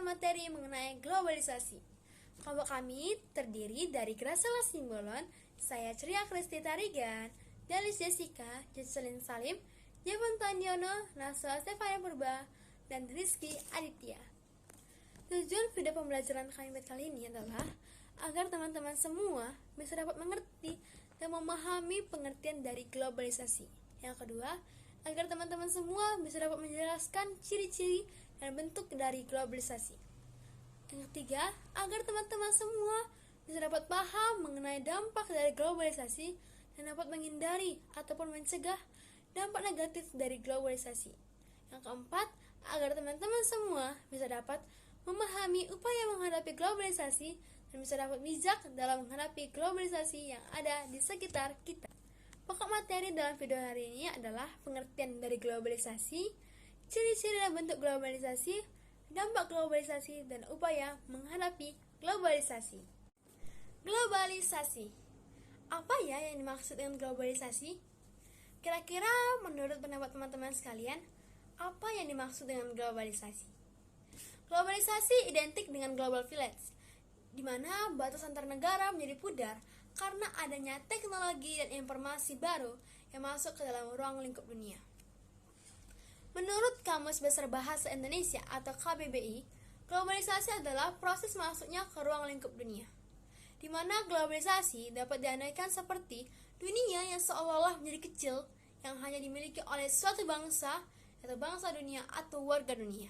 materi mengenai globalisasi. Kelompok kami terdiri dari Graciela Simbolon, saya Ceria Kristi Tarigan, Dalis Jessica, Jocelyn Salim, Jevon Tandiono, Naswa Stefania Purba, dan Rizky Aditya. Tujuan video pembelajaran kami kali ini adalah agar teman-teman semua bisa dapat mengerti dan memahami pengertian dari globalisasi. Yang kedua, agar teman-teman semua bisa dapat menjelaskan ciri-ciri dan bentuk dari globalisasi. Yang ketiga, agar teman-teman semua bisa dapat paham mengenai dampak dari globalisasi dan dapat menghindari ataupun mencegah dampak negatif dari globalisasi. Yang keempat, agar teman-teman semua bisa dapat memahami upaya menghadapi globalisasi dan bisa dapat bijak dalam menghadapi globalisasi yang ada di sekitar kita. Pokok materi dalam video hari ini adalah pengertian dari globalisasi, ciri-ciri dan bentuk globalisasi, dampak globalisasi, dan upaya menghadapi globalisasi. Globalisasi. Apa ya yang dimaksud dengan globalisasi? Kira-kira menurut pendapat teman-teman sekalian, apa yang dimaksud dengan globalisasi? Globalisasi identik dengan global village, di mana batas antar negara menjadi pudar karena adanya teknologi dan informasi baru yang masuk ke dalam ruang lingkup dunia. Menurut Kamus Besar Bahasa Indonesia atau KBBI, globalisasi adalah proses masuknya ke ruang lingkup dunia, di mana globalisasi dapat diandaikan seperti dunia yang seolah-olah menjadi kecil yang hanya dimiliki oleh suatu bangsa atau bangsa dunia atau warga dunia.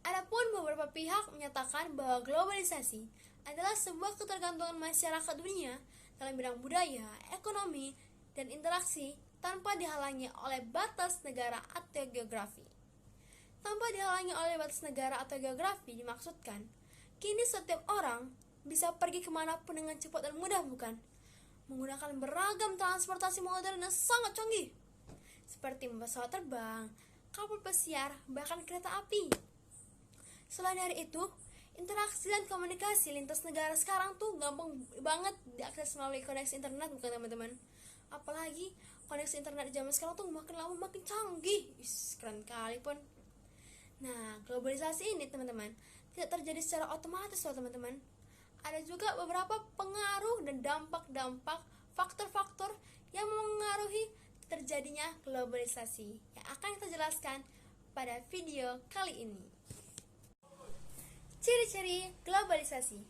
Adapun beberapa pihak menyatakan bahwa globalisasi adalah sebuah ketergantungan masyarakat dunia dalam bidang budaya, ekonomi, dan interaksi tanpa dihalangi oleh batas negara atau geografi. Tanpa dihalangi oleh batas negara atau geografi dimaksudkan, kini setiap orang bisa pergi kemanapun dengan cepat dan mudah, bukan? Menggunakan beragam transportasi modern yang sangat canggih, seperti pesawat terbang, kapal pesiar, bahkan kereta api. Selain dari itu, interaksi dan komunikasi lintas negara sekarang tuh gampang banget diakses melalui koneksi internet, bukan teman-teman? Apalagi koneksi internet zaman sekarang tuh makin lama makin canggih. Keren kali pun. Nah, globalisasi ini teman-teman tidak terjadi secara otomatis loh teman-teman. Ada juga beberapa pengaruh dan dampak-dampak faktor-faktor yang mengaruhi terjadinya globalisasi yang akan kita jelaskan pada video kali ini. Ciri-ciri globalisasi.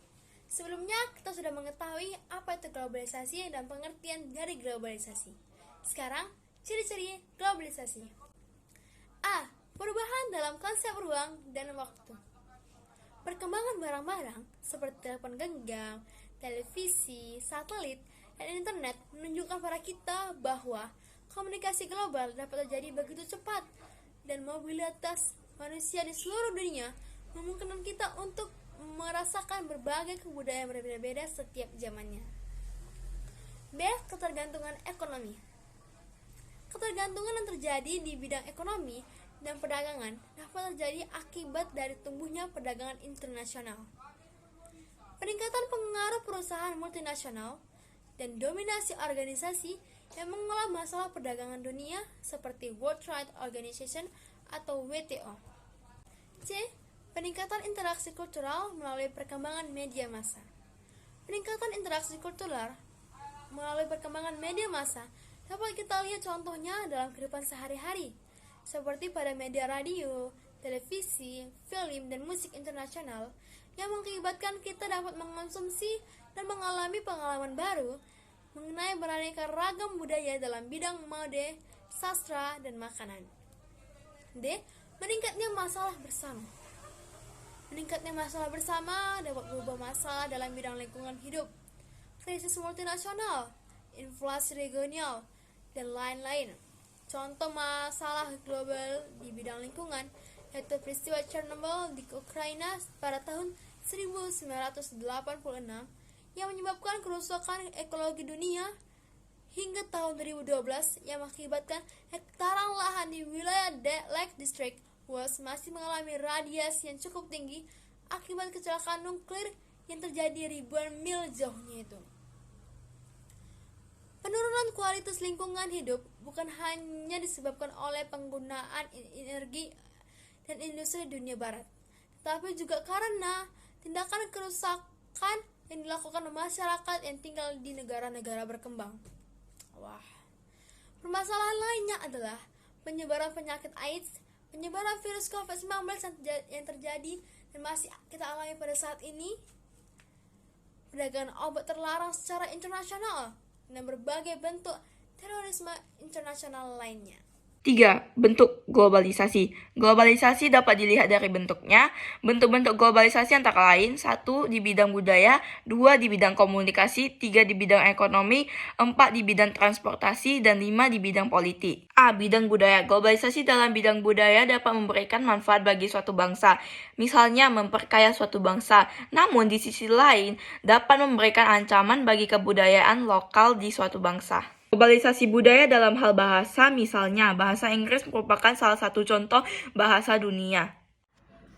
Sebelumnya kita sudah mengetahui apa itu globalisasi dan pengertian dari globalisasi. Sekarang, ciri-ciri globalisasi. A. Perubahan dalam konsep ruang dan waktu. Perkembangan barang-barang seperti telepon genggam, televisi, satelit, dan internet menunjukkan pada kita bahwa komunikasi global dapat terjadi begitu cepat dan mobilitas manusia di seluruh dunia memungkinkan kita untuk merasakan berbagai kebudayaan berbeda-beda setiap zamannya. B. Ketergantungan ekonomi. Ketergantungan yang terjadi di bidang ekonomi dan perdagangan dapat terjadi akibat dari tumbuhnya perdagangan internasional, peningkatan pengaruh perusahaan multinasional, dan dominasi organisasi yang mengolah masalah perdagangan dunia seperti World Trade Organization atau WTO. C. Peningkatan interaksi kultural melalui perkembangan media massa. Peningkatan interaksi kultural melalui perkembangan media massa dapat kita lihat contohnya dalam kehidupan sehari-hari, seperti pada media radio, televisi, film, dan musik internasional yang mengakibatkan kita dapat mengonsumsi dan mengalami pengalaman baru mengenai beraneka ragam budaya dalam bidang mode, sastra, dan makanan. D. Meningkatnya masalah bersama. Meningkatnya masalah bersama dapat berubah masalah dalam bidang lingkungan hidup, krisis multinasional, inflasi regional, dan lain-lain. Contoh masalah global di bidang lingkungan yaitu peristiwa Chernobyl di Ukraina pada tahun 1986 yang menyebabkan kerusakan ekologi dunia, hingga tahun 2012 yang mengakibatkan hektaran lahan di wilayah Lake District West masih mengalami radiasi yang cukup tinggi akibat kecelakaan nuklir yang terjadi ribuan mil jauhnya itu. Penurunan kualitas lingkungan hidup bukan hanya disebabkan oleh penggunaan energi dan industri dunia barat, tapi juga karena tindakan kerusakan yang dilakukan masyarakat yang tinggal di negara-negara berkembang. Wah. Permasalahan lainnya adalah penyebaran penyakit AIDS, penyebaran virus COVID-19 yang terjadi dan masih kita alami pada saat ini, perdagangan obat terlarang secara internasional, dan berbagai bentuk terorisme internasional lainnya. 3. Bentuk globalisasi. Globalisasi dapat dilihat dari bentuknya. Bentuk-bentuk globalisasi antara lain 1. Di bidang budaya, 2. Di bidang komunikasi, 3. Di bidang ekonomi, 4. Di bidang transportasi, dan 5. Di bidang politik. A. Bidang budaya. Globalisasi dalam bidang budaya dapat memberikan manfaat bagi suatu bangsa, misalnya memperkaya suatu bangsa. Namun di sisi lain dapat memberikan ancaman bagi kebudayaan lokal di suatu bangsa. Globalisasi budaya dalam hal bahasa, misalnya bahasa Inggris merupakan salah satu contoh bahasa dunia.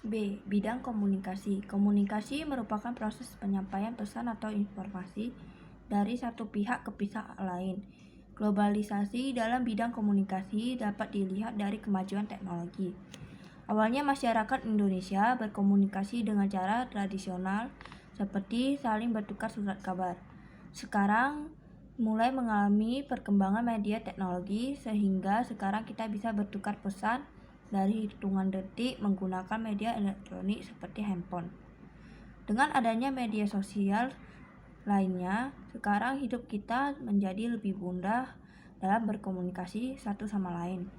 B. Bidang komunikasi. Komunikasi merupakan proses penyampaian pesan atau informasi dari satu pihak ke pihak lain. Globalisasi dalam bidang komunikasi dapat dilihat dari kemajuan teknologi. Awalnya masyarakat Indonesia berkomunikasi dengan cara tradisional seperti saling bertukar surat kabar. Sekarang mulai mengalami perkembangan media teknologi sehingga sekarang kita bisa bertukar pesan dari hitungan detik menggunakan media elektronik seperti handphone. Dengan adanya media sosial lainnya, sekarang hidup kita menjadi lebih mudah dalam berkomunikasi satu sama lain.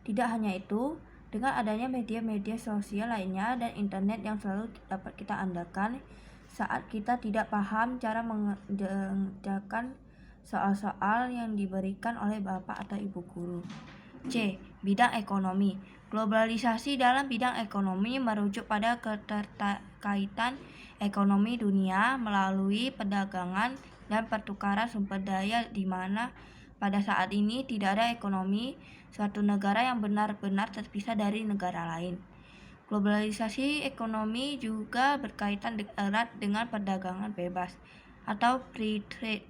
Tidak hanya itu, dengan adanya media-media sosial lainnya dan internet yang selalu dapat kita andalkan saat kita tidak paham cara mengerjakan soal-soal yang diberikan oleh bapak atau ibu guru. C. Bidang ekonomi. Globalisasi dalam bidang ekonomi merujuk pada keterkaitan ekonomi dunia melalui perdagangan dan pertukaran sumber daya, di mana pada saat ini tidak ada ekonomi suatu negara yang benar-benar terpisah dari negara lain. Globalisasi ekonomi juga berkaitan erat dengan perdagangan bebas atau free trade.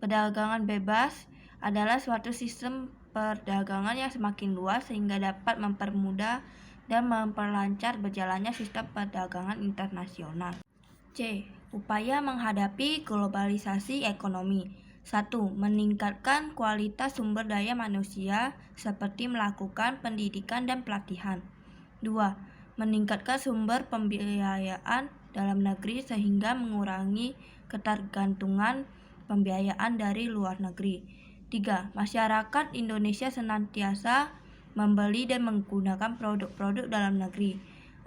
Perdagangan bebas adalah suatu sistem perdagangan yang semakin luas sehingga dapat mempermudah dan memperlancar berjalannya sistem perdagangan internasional. C. Upaya menghadapi globalisasi ekonomi. 1. Meningkatkan kualitas sumber daya manusia seperti melakukan pendidikan dan pelatihan. 2. Meningkatkan sumber pembiayaan dalam negeri sehingga mengurangi ketergantungan pembiayaan dari luar negeri. 3. Masyarakat Indonesia senantiasa membeli dan menggunakan produk-produk dalam negeri.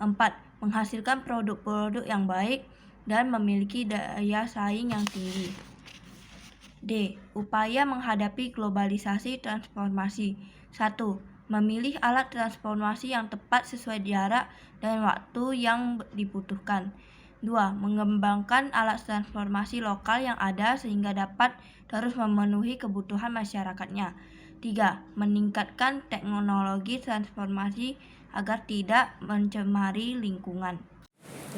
4. Menghasilkan produk-produk yang baik dan memiliki daya saing yang tinggi. D. Upaya menghadapi globalisasi transformasi. 1. Memilih alat transformasi yang tepat sesuai jarak dan waktu yang dibutuhkan. 2. Mengembangkan alat transformasi lokal yang ada sehingga dapat terus memenuhi kebutuhan masyarakatnya. 3. Meningkatkan teknologi transformasi agar tidak mencemari lingkungan.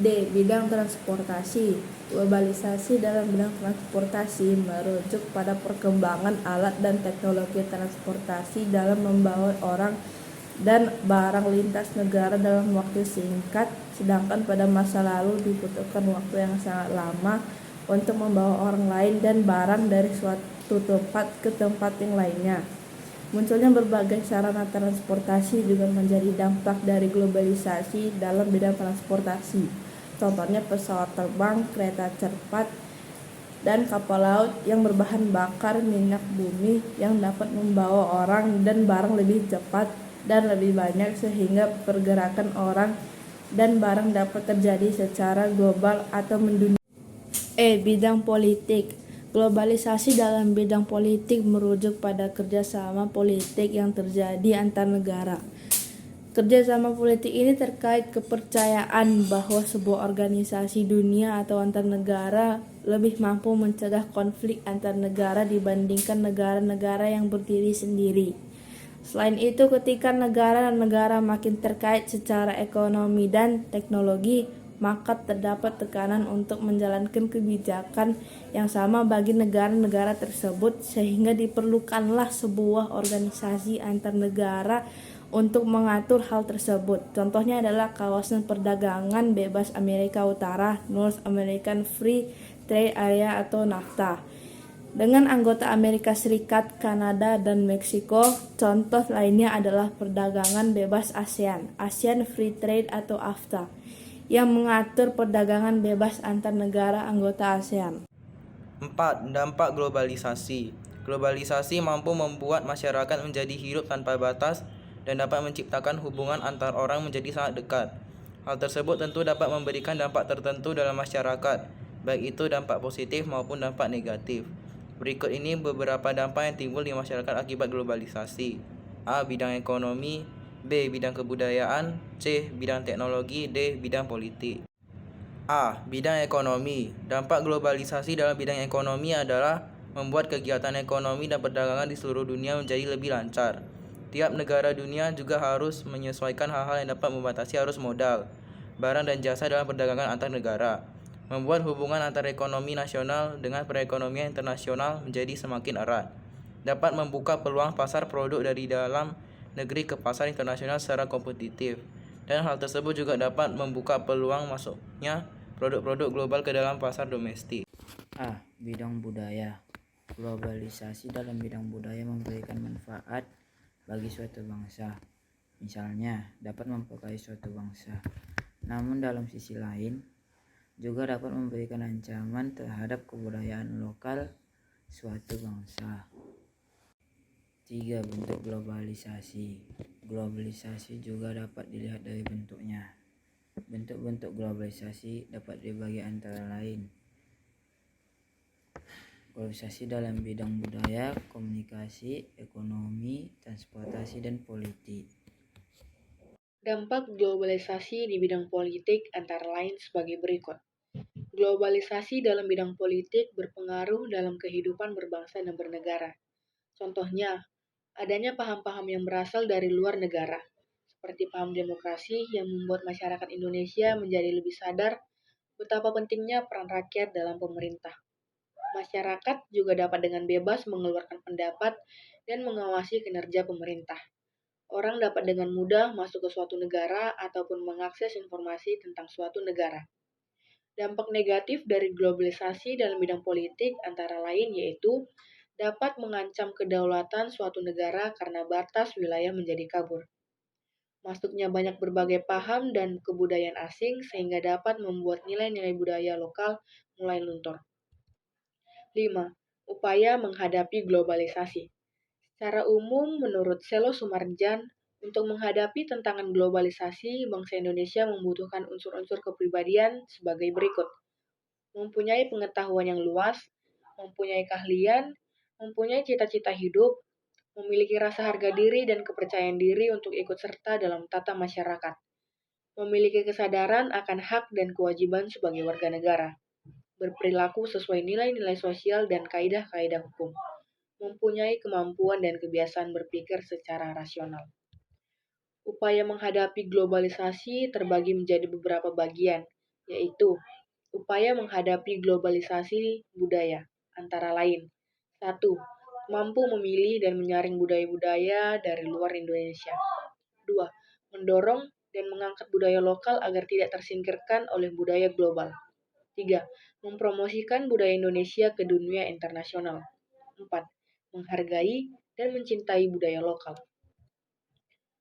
D. Bidang transportasi. Globalisasi dalam bidang transportasi merujuk pada perkembangan alat dan teknologi transportasi dalam membawa orang dan barang lintas negara dalam waktu singkat, sedangkan pada masa lalu dibutuhkan waktu yang sangat lama untuk membawa orang lain dan barang dari suatu tempat ke tempat yang lainnya. Munculnya berbagai sarana transportasi juga menjadi dampak dari globalisasi dalam bidang transportasi. Contohnya pesawat terbang, kereta cepat, dan kapal laut yang berbahan bakar minyak bumi yang dapat membawa orang dan barang lebih cepat dan lebih banyak sehingga pergerakan orang dan barang dapat terjadi secara global atau mendunia. E. Bidang politik. Globalisasi dalam bidang politik merujuk pada kerjasama politik yang terjadi antar negara. Kerjasama politik ini terkait kepercayaan bahwa sebuah organisasi dunia atau antar negara lebih mampu mencegah konflik antar negara dibandingkan negara-negara yang berdiri sendiri. Selain itu, ketika negara-negara makin terkait secara ekonomi dan teknologi, maka terdapat tekanan untuk menjalankan kebijakan yang sama bagi negara-negara tersebut, sehingga diperlukanlah sebuah organisasi antar negara untuk mengatur hal tersebut. Contohnya adalah kawasan perdagangan bebas Amerika Utara, North American Free Trade Area atau NAFTA. Dengan anggota Amerika Serikat, Kanada, dan Meksiko, contoh lainnya adalah perdagangan bebas ASEAN, ASEAN Free Trade atau AFTA, yang mengatur perdagangan bebas antar negara anggota ASEAN. 4. Dampak globalisasi. Globalisasi mampu membuat masyarakat menjadi hidup tanpa batas dan dapat menciptakan hubungan antar orang menjadi sangat dekat. Hal tersebut tentu dapat memberikan dampak tertentu dalam masyarakat, baik itu dampak positif maupun dampak negatif. Berikut ini beberapa dampak yang timbul di masyarakat akibat globalisasi. A. Bidang ekonomi. B. Bidang kebudayaan. C. Bidang teknologi. D. Bidang politik. A. Bidang ekonomi. Dampak globalisasi dalam bidang ekonomi adalah membuat kegiatan ekonomi dan perdagangan di seluruh dunia menjadi lebih lancar. Tiap negara dunia juga harus menyesuaikan hal-hal yang dapat membatasi arus modal, barang dan jasa dalam perdagangan antar negara, membuat hubungan antara ekonomi nasional dengan perekonomian internasional menjadi semakin erat, dapat membuka peluang pasar produk dari dalam negeri ke pasar internasional secara kompetitif, dan hal tersebut juga dapat membuka peluang masuknya produk-produk global ke dalam pasar domestik. A. Bidang budaya. Globalisasi dalam bidang budaya memberikan manfaat bagi suatu bangsa. Misalnya, dapat memperkaya suatu bangsa. Namun dalam sisi lain, juga dapat memberikan ancaman terhadap kebudayaan lokal suatu bangsa. 3. Bentuk globalisasi. Globalisasi juga dapat dilihat dari bentuknya. Bentuk-bentuk globalisasi dapat dibagi antara lain: globalisasi dalam bidang budaya, komunikasi, ekonomi, transportasi, dan politik. Dampak globalisasi di bidang politik antara lain sebagai berikut. Globalisasi dalam bidang politik berpengaruh dalam kehidupan berbangsa dan bernegara. Contohnya, adanya paham-paham yang berasal dari luar negara, seperti paham demokrasi yang membuat masyarakat Indonesia menjadi lebih sadar betapa pentingnya peran rakyat dalam pemerintah. Masyarakat juga dapat dengan bebas mengeluarkan pendapat dan mengawasi kinerja pemerintah. Orang dapat dengan mudah masuk ke suatu negara ataupun mengakses informasi tentang suatu negara. Dampak negatif dari globalisasi dalam bidang politik antara lain yaitu dapat mengancam kedaulatan suatu negara karena batas wilayah menjadi kabur. Masuknya banyak berbagai paham dan kebudayaan asing sehingga dapat membuat nilai-nilai budaya lokal mulai luntur. 5. Upaya menghadapi globalisasi. Secara umum, menurut Selo Sumarjan, untuk menghadapi tantangan globalisasi, bangsa Indonesia membutuhkan unsur-unsur kepribadian sebagai berikut. Mempunyai pengetahuan yang luas, mempunyai keahlian, mempunyai cita-cita hidup, memiliki rasa harga diri dan kepercayaan diri untuk ikut serta dalam tata masyarakat, memiliki kesadaran akan hak dan kewajiban sebagai warga negara, berperilaku sesuai nilai-nilai sosial dan kaidah-kaidah hukum, mempunyai kemampuan dan kebiasaan berpikir secara rasional. Upaya menghadapi globalisasi terbagi menjadi beberapa bagian, yaitu upaya menghadapi globalisasi budaya, antara lain 1. Mampu memilih dan menyaring budaya-budaya dari luar Indonesia. 2. Mendorong dan mengangkat budaya lokal agar tidak tersingkirkan oleh budaya global. 3. Mempromosikan budaya Indonesia ke dunia internasional. 4. Menghargai dan mencintai budaya lokal.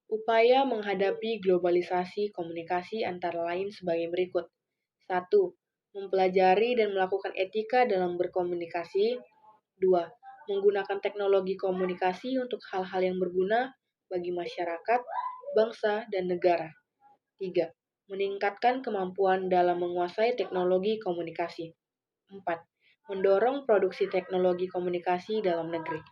Upaya menghadapi globalisasi komunikasi antara lain sebagai berikut. 1. Mempelajari dan melakukan etika dalam berkomunikasi. 2. Menggunakan teknologi komunikasi untuk hal-hal yang berguna bagi masyarakat, bangsa, dan negara. 3. Meningkatkan kemampuan dalam menguasai teknologi komunikasi. 4. Mendorong produksi teknologi komunikasi dalam negeri.